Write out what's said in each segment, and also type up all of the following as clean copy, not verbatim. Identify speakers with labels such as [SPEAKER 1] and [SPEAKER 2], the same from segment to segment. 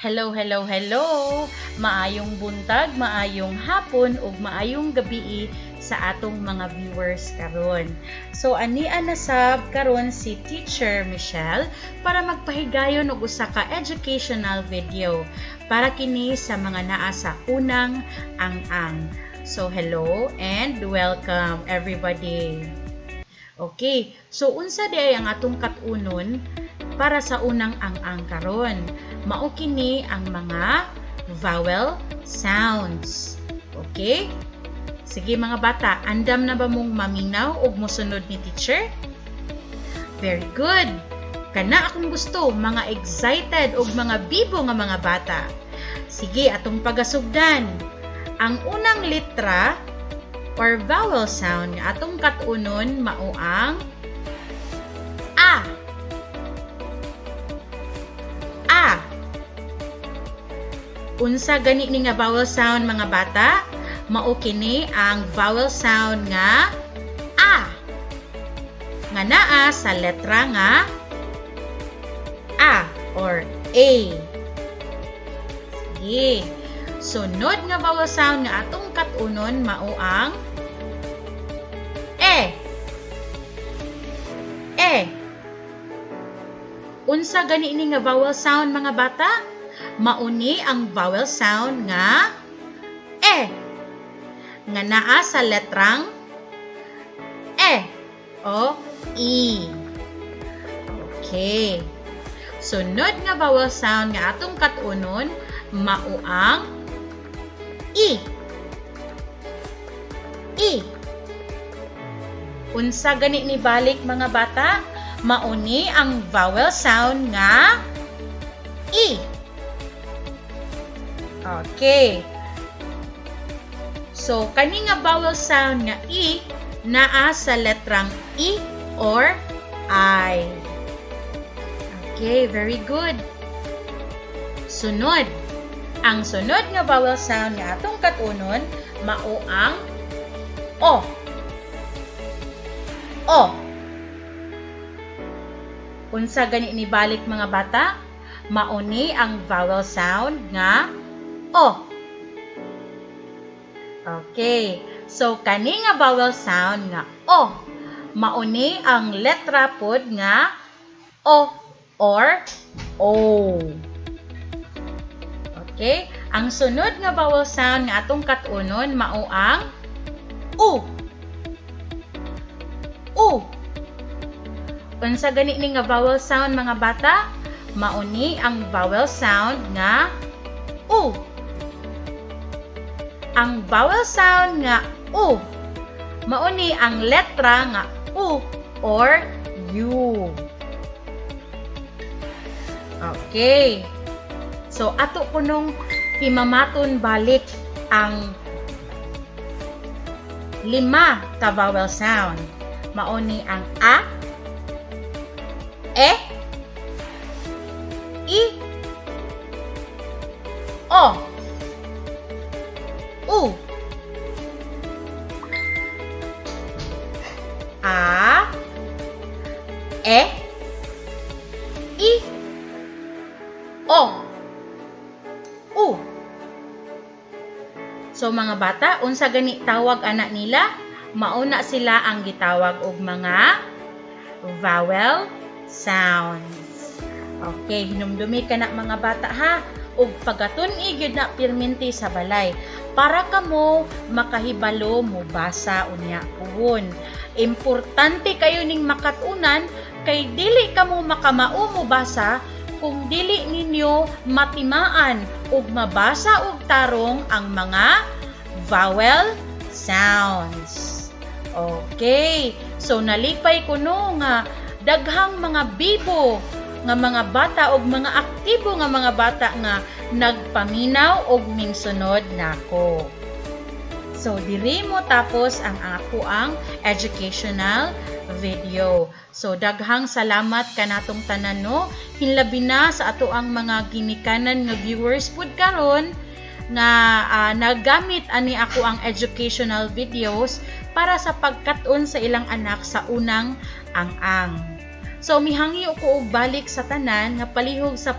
[SPEAKER 1] Hello, hello, hello! Maayong buntag, maayong hapon, ug maayong gabi sa atong mga viewers karon. So, ania nasab karon si Teacher Michelle para magpahigayon og usa ka educational video para kini sa mga naa sa unang ang-ang. So, hello and welcome everybody. Okay, so unsa di ang atong katunon para sa unang ang-ang karon? Mao kini ang mga vowel sounds. Okay? Sige mga bata, andam na ba mong maminaw og mosunod ni teacher? Very good. Kana akong gusto, mga excited og mga bibo nga mga bata. Sige, atong pagasugdan. Ang unang litra or vowel sound nga atong katunon mao ang A. A. Unsa gani ni nga vowel sound mga bata? Mao kini ang vowel sound nga A. Nga naa sa letra nga A or A. Sige. Sunod nga vowel sound nga atong katunon mao ang E. E. Unsa gani ni nga vowel sound mga bata? Mauni ang vowel sound nga E. Nga naa sa letrang E o E. Okay. Sunod nga vowel sound nga atong katunon mao ang I. I. Unsa gani ni balik mga bata? Mauni ang vowel sound nga I. Okay. So, kani nga vowel sound nga I naa sa letrang I or I. Okay, very good. Sunod. Ang sunod nga vowel sound nga atong katunon mao ang O. O. Unsa gani ni balik mga bata? Mauni ang vowel sound nga O. Okay. So, kani nga vowel sound nga O, mauni ang letra pod nga O or O. Okay? Ang sunod nga vowel sound nga atong katunon mao ang U. U. Unsa gani ni nga vowel sound mga bata? Mauni ang vowel sound nga U. Ang vowel sound nga U, mauni ang letra nga U or U. Okay. So, ato po nung himamaton balik ang 5 ka vowel sound. Mauni ang A, E, I, O, U, A, E, I, O, U. So mga bata, unsa gani tawag anak nila? Mauna sila ang gitawag og mga vowel sounds. Okay, hinumdumi ka na mga bata ha. Ug pagatun-i gyud na pirminti sa balay para kamo makahibalo mo basa unya puhon. Importante kayo ning makatunan kay dili kamo makamao mo basa kung dili ninyo matimaan ug mabasa og tarong ang mga vowel sounds. Okay. So nalipay kuno nga daghang mga bibo nga mga bata og mga aktibo nga mga bata nga nagpaminaw og mingsunod nako. So diri mo tapos ang ako ang educational video. So daghang salamat kanatong tanan no. Hinlabi na sa ato ang mga ginikanan nga viewers pud karon nga nagamit ani ako ang educational videos para sa pagkat-on sa ilang anak sa unang ang-ang. So mihangyo ko og balik sa tanan nga palihog sa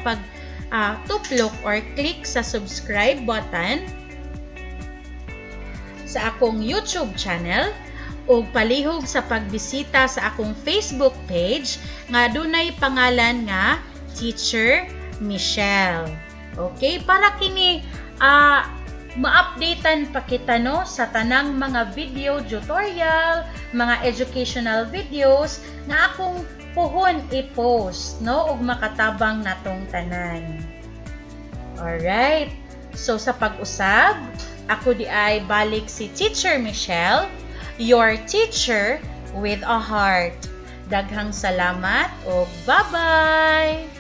[SPEAKER 1] tuplok or click sa subscribe button sa akong YouTube channel ug palihog sa pagbisita sa akong Facebook page nga dunay pangalan nga Teacher Michelle. Okay, para kini ma-updatean pa kita no sa tanang mga video tutorial, mga educational videos nga akong puhon i-post no ug makatabang natong tanan. Alright. So sa pag-usab, ako di ay balik si Teacher Michelle, your teacher with a heart. Daghang salamat o bye-bye!